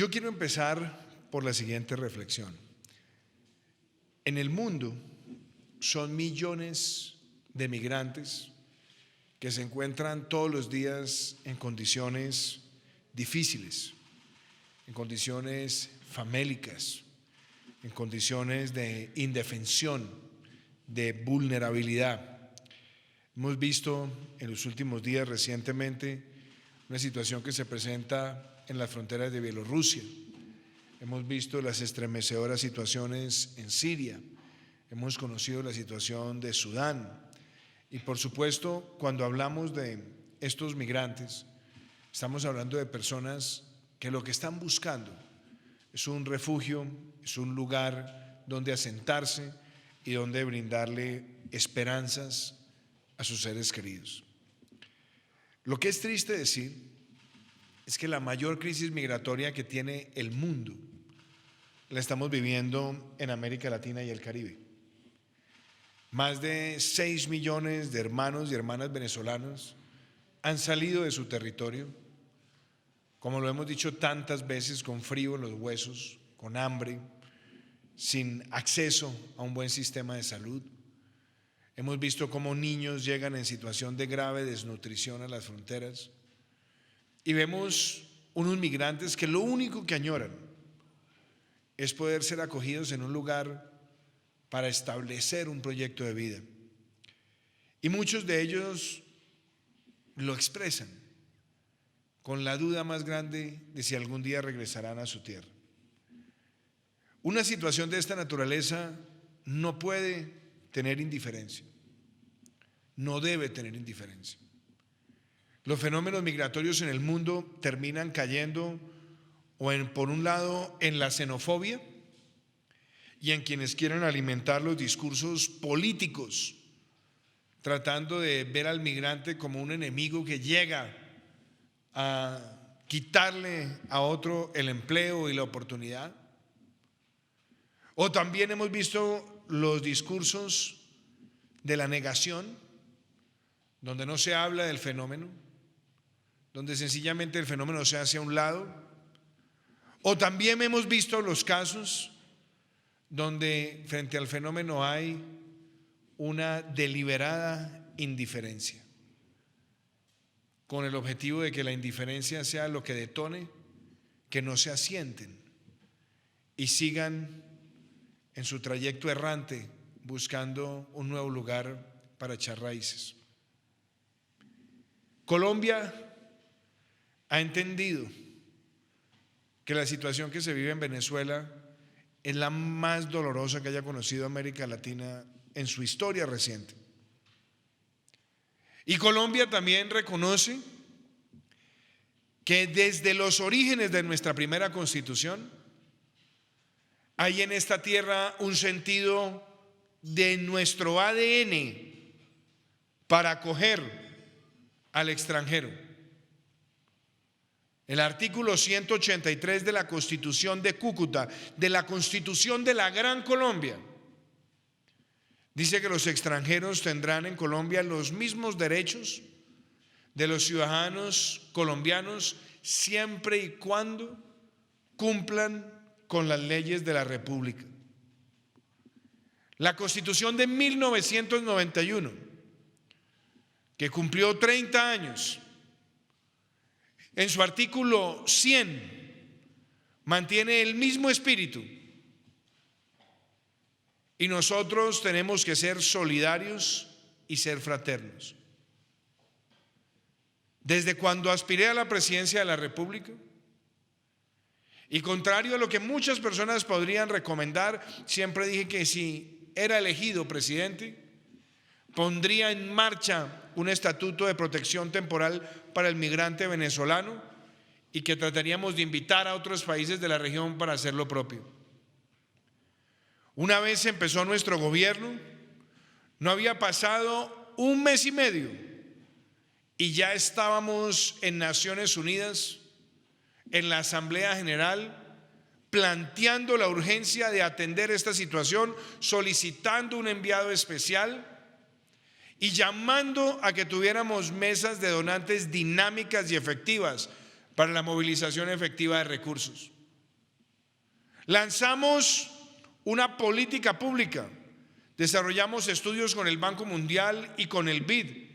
Yo quiero empezar por la siguiente reflexión. En el mundo son millones de migrantes que se encuentran todos los días en condiciones difíciles, en condiciones famélicas, en condiciones de indefensión, de vulnerabilidad. Hemos visto en los últimos días recientemente una situación que se presenta en las fronteras de Bielorrusia. Hemos visto las estremecedoras situaciones en Siria, hemos conocido la situación de Sudán y por supuesto cuando hablamos de estos migrantes estamos hablando de personas que lo que están buscando es un refugio, es un lugar donde asentarse y donde brindarle esperanzas a sus seres queridos. Lo que es triste decir es que la mayor crisis migratoria que tiene el mundo la estamos viviendo en América Latina y el Caribe. Más de 6 millones de hermanos y hermanas venezolanos han salido de su territorio, como lo hemos dicho tantas veces, con frío en los huesos, con hambre, sin acceso a un buen sistema de salud. Hemos visto cómo niños llegan en situación de grave desnutrición a las fronteras y vemos unos migrantes que lo único que añoran es poder ser acogidos en un lugar para establecer un proyecto de vida. Y muchos de ellos lo expresan con la duda más grande de si algún día regresarán a su tierra. Una situación de esta naturaleza no puede tener indiferencia, no debe tener indiferencia. Los fenómenos migratorios en el mundo terminan cayendo por un lado en la xenofobia y en quienes quieren alimentar los discursos políticos, tratando de ver al migrante como un enemigo que llega a quitarle a otro el empleo y la oportunidad. O también hemos visto los discursos de la negación, donde no se habla del fenómeno, donde sencillamente el fenómeno se hace a un lado. O también hemos visto los casos donde frente al fenómeno hay una deliberada indiferencia, con el objetivo de que la indiferencia sea lo que detone que no se asienten y sigan en su trayecto errante buscando un nuevo lugar para echar raíces. Colombia ha entendido que la situación que se vive en Venezuela es la más dolorosa que haya conocido América Latina en su historia reciente. Y Colombia también reconoce que desde los orígenes de nuestra primera constitución hay en esta tierra un sentido de nuestro ADN para acoger al extranjero. El artículo 183 de la Constitución de Cúcuta, de la Constitución de la Gran Colombia, dice que los extranjeros tendrán en Colombia los mismos derechos de los ciudadanos colombianos siempre y cuando cumplan con las leyes de la República. La Constitución de 1991, que cumplió 30 años, en su artículo 100 mantiene el mismo espíritu y nosotros tenemos que ser solidarios y ser fraternos. Desde cuando aspiré a la presidencia de la República, y contrario a lo que muchas personas podrían recomendar, siempre dije que si era elegido presidente, pondría en marcha un estatuto de protección temporal para el migrante venezolano y que trataríamos de invitar a otros países de la región para hacer lo propio. Una vez empezó nuestro gobierno, no había pasado un mes y medio y ya estábamos en Naciones Unidas, en la Asamblea General, planteando la urgencia de atender esta situación, solicitando un enviado especial y llamando a que tuviéramos mesas de donantes dinámicas y efectivas para la movilización efectiva de recursos. Lanzamos una política pública, desarrollamos estudios con el Banco Mundial y con el BID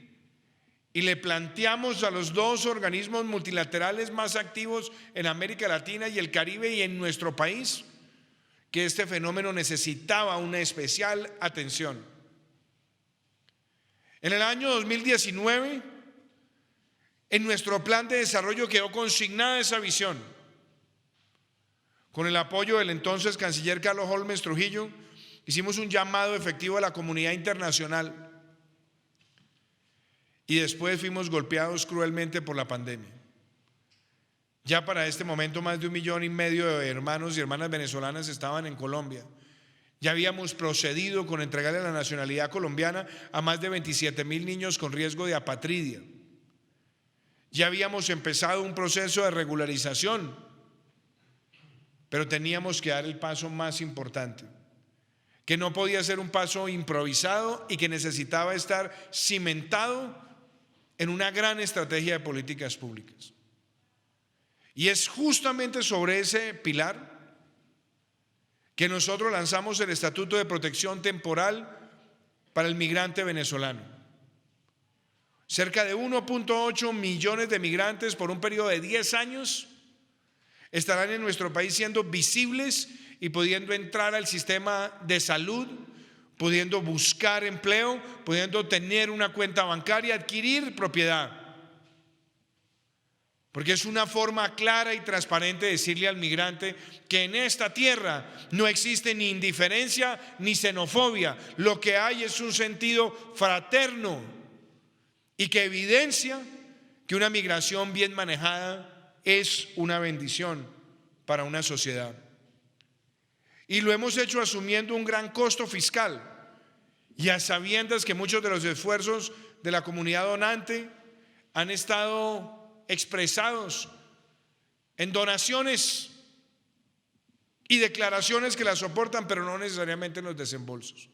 y le planteamos a los dos organismos multilaterales más activos en América Latina y el Caribe y en nuestro país que este fenómeno necesitaba una especial atención. En el año 2019, en nuestro plan de desarrollo quedó consignada esa visión. Con el apoyo del entonces canciller Carlos Holmes Trujillo, hicimos un llamado efectivo a la comunidad internacional y después fuimos golpeados cruelmente por la pandemia. Ya para este momento más de 1,5 millones de hermanos y hermanas venezolanas estaban en Colombia. Ya habíamos procedido con entregarle la nacionalidad colombiana a más de 27,000 niños con riesgo de apatridia. Ya habíamos empezado un proceso de regularización, pero teníamos que dar el paso más importante, que no podía ser un paso improvisado y que necesitaba estar cimentado en una gran estrategia de políticas públicas. Y es justamente sobre ese pilar que nosotros lanzamos el Estatuto de Protección Temporal para el migrante venezolano. Cerca de 1,8 millones de migrantes por un periodo de 10 años estarán en nuestro país siendo visibles y pudiendo entrar al sistema de salud, pudiendo buscar empleo, pudiendo tener una cuenta bancaria, adquirir propiedad. Porque es una forma clara y transparente de decirle al migrante que en esta tierra no existe ni indiferencia ni xenofobia. Lo que hay es un sentido fraterno y que evidencia que una migración bien manejada es una bendición para una sociedad. Y lo hemos hecho asumiendo un gran costo fiscal y a sabiendas que muchos de los esfuerzos de la comunidad donante han estado expresados en donaciones y declaraciones que las soportan, pero no necesariamente en los desembolsos.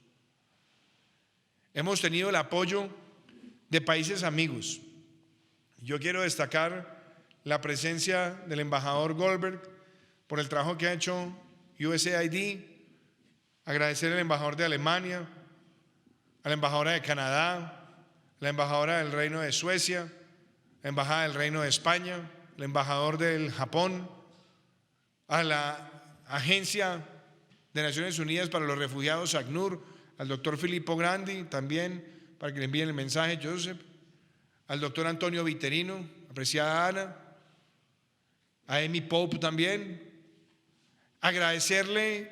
Hemos tenido el apoyo de países amigos. Yo quiero destacar la presencia del embajador Goldberg por el trabajo que ha hecho USAID, agradecer al embajador de Alemania, a la embajadora de Canadá, a la embajadora del Reino de Suecia, la embajada del Reino de España, el embajador del Japón, a la Agencia de Naciones Unidas para los Refugiados, ACNUR, al doctor Filippo Grandi, también para que le envíen el mensaje, Joseph, al doctor Antonio Viterino, apreciada Ana, a Amy Pope también, agradecerle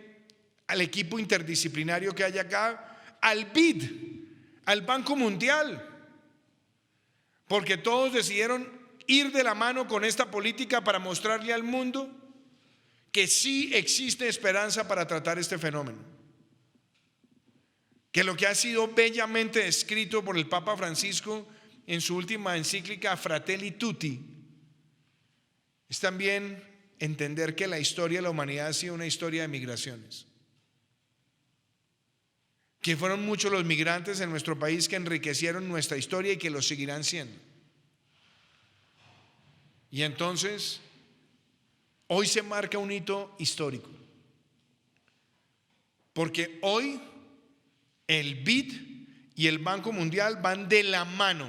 al equipo interdisciplinario que hay acá, al BID, al Banco Mundial, porque todos decidieron ir de la mano con esta política para mostrarle al mundo que sí existe esperanza para tratar este fenómeno. Que lo que ha sido bellamente descrito por el Papa Francisco en su última encíclica Fratelli Tutti es también entender que la historia de la humanidad ha sido una historia de migraciones. Que fueron muchos los migrantes en nuestro país que enriquecieron nuestra historia y que lo seguirán siendo. Y entonces, hoy se marca un hito histórico. Porque hoy el BID y el Banco Mundial van de la mano.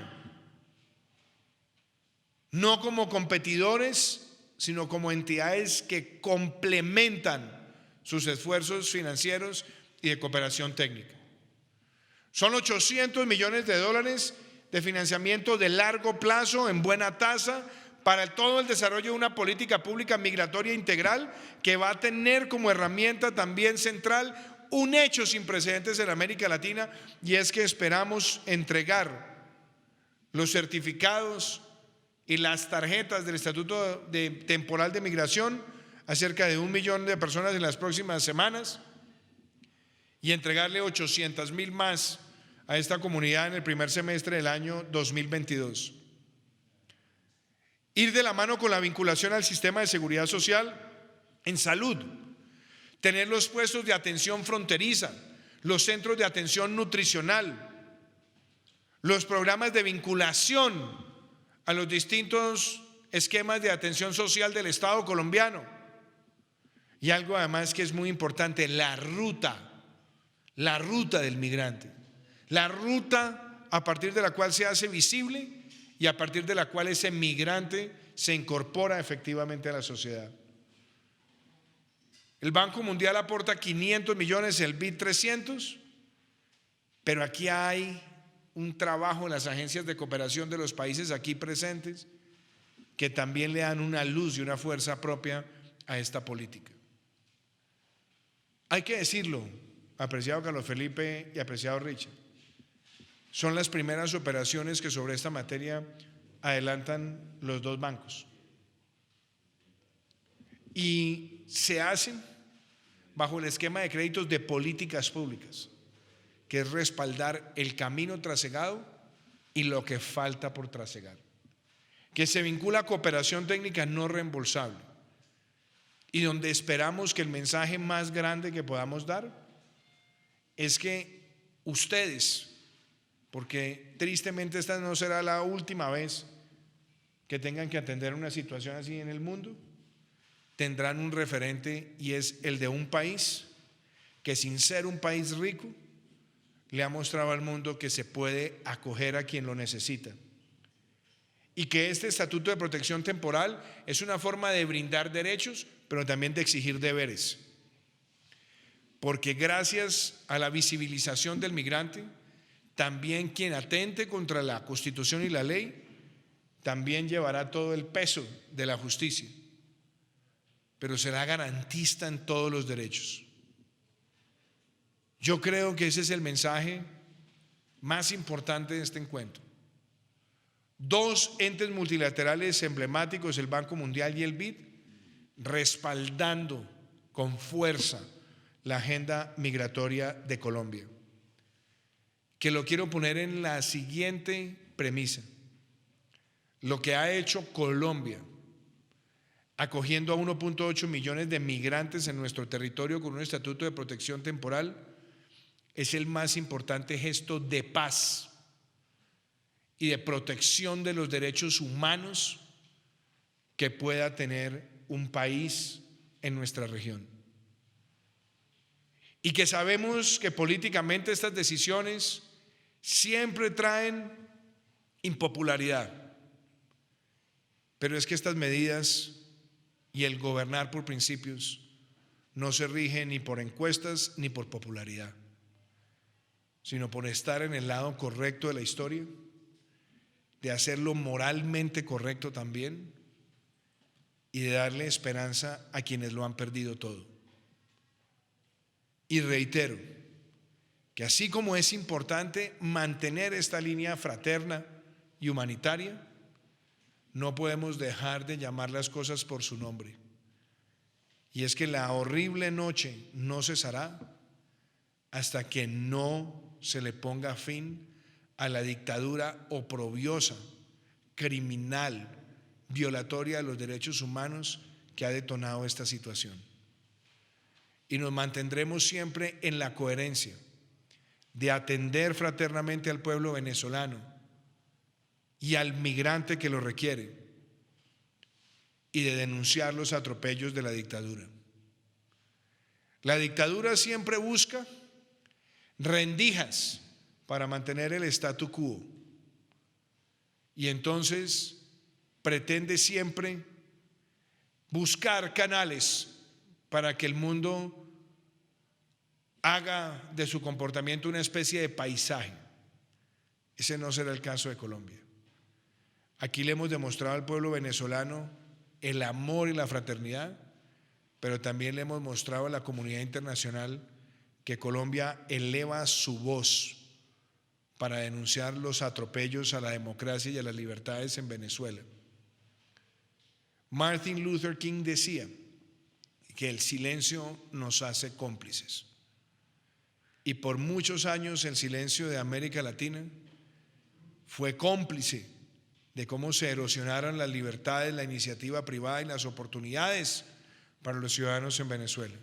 No como competidores, sino como entidades que complementan sus esfuerzos financieros y de cooperación técnica. Son 800 millones de dólares de financiamiento de largo plazo en buena tasa para todo el desarrollo de una política pública migratoria integral que va a tener como herramienta también central un hecho sin precedentes en América Latina, y es que esperamos entregar los certificados y las tarjetas del Estatuto Temporal de Migración a cerca de 1 millón de personas en las próximas semanas y entregarle 800,000 más a esta comunidad en el primer semestre del año 2022. Ir de la mano con la vinculación al sistema de seguridad social en salud, tener los puestos de atención fronteriza, los centros de atención nutricional, los programas de vinculación a los distintos esquemas de atención social del Estado colombiano. Y algo además que es muy importante, la ruta del migrante, la ruta a partir de la cual se hace visible y a partir de la cual ese migrante se incorpora efectivamente a la sociedad. El Banco Mundial aporta 500 millones, el BID 300, pero aquí hay un trabajo en las agencias de cooperación de los países aquí presentes que también le dan una luz y una fuerza propia a esta política. Hay que decirlo, apreciado Carlos Felipe y apreciado Richard, son las primeras operaciones que sobre esta materia adelantan los dos bancos y se hacen bajo el esquema de créditos de políticas públicas, que es respaldar el camino trasegado y lo que falta por trasegar, que se vincula a cooperación técnica no reembolsable y donde esperamos que el mensaje más grande que podamos dar es que ustedes, porque tristemente esta no será la última vez que tengan que atender una situación así en el mundo, tendrán un referente y es el de un país que, sin ser un país rico, le ha mostrado al mundo que se puede acoger a quien lo necesita y que este estatuto de protección temporal es una forma de brindar derechos, pero también de exigir deberes, porque gracias a la visibilización del migrante, también quien atente contra la Constitución y la ley también llevará todo el peso de la justicia, pero será garantista en todos los derechos. Yo creo que ese es el mensaje más importante de este encuentro. Dos entes multilaterales emblemáticos, el Banco Mundial y el BID, respaldando con fuerza la agenda migratoria de Colombia, que lo quiero poner en la siguiente premisa. Lo que ha hecho Colombia, acogiendo a 1.8 millones de migrantes en nuestro territorio con un estatuto de protección temporal, es el más importante gesto de paz y de protección de los derechos humanos que pueda tener un país en nuestra región. Y que sabemos que políticamente estas decisiones siempre traen impopularidad, pero es que estas medidas y el gobernar por principios no se rigen ni por encuestas ni por popularidad, sino por estar en el lado correcto de la historia, de hacerlo moralmente correcto también y de darle esperanza a quienes lo han perdido todo. Y reitero que así como es importante mantener esta línea fraterna y humanitaria, no podemos dejar de llamar las cosas por su nombre. Y es que la horrible noche no cesará hasta que no se le ponga fin a la dictadura oprobiosa, criminal, violatoria de los derechos humanos que ha detonado esta situación. Y nos mantendremos siempre en la coherencia de atender fraternamente al pueblo venezolano y al migrante que lo requiere y de denunciar los atropellos de la dictadura. La dictadura siempre busca rendijas para mantener el statu quo y entonces pretende siempre buscar canales para que el mundo haga de su comportamiento una especie de paisaje. Ese no será el caso de Colombia. Aquí le hemos demostrado al pueblo venezolano el amor y la fraternidad, pero también le hemos mostrado a la comunidad internacional que Colombia eleva su voz para denunciar los atropellos a la democracia y a las libertades en Venezuela. Martin Luther King decía que el silencio nos hace cómplices. Y por muchos años el silencio de América Latina fue cómplice de cómo se erosionaron las libertades, la iniciativa privada y las oportunidades para los ciudadanos en Venezuela.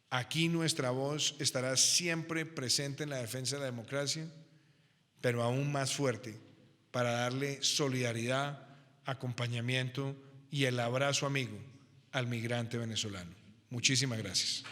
Aquí nuestra voz estará siempre presente en la defensa de la democracia, pero aún más fuerte para darle solidaridad, acompañamiento y el abrazo amigo al migrante venezolano. Muchísimas gracias.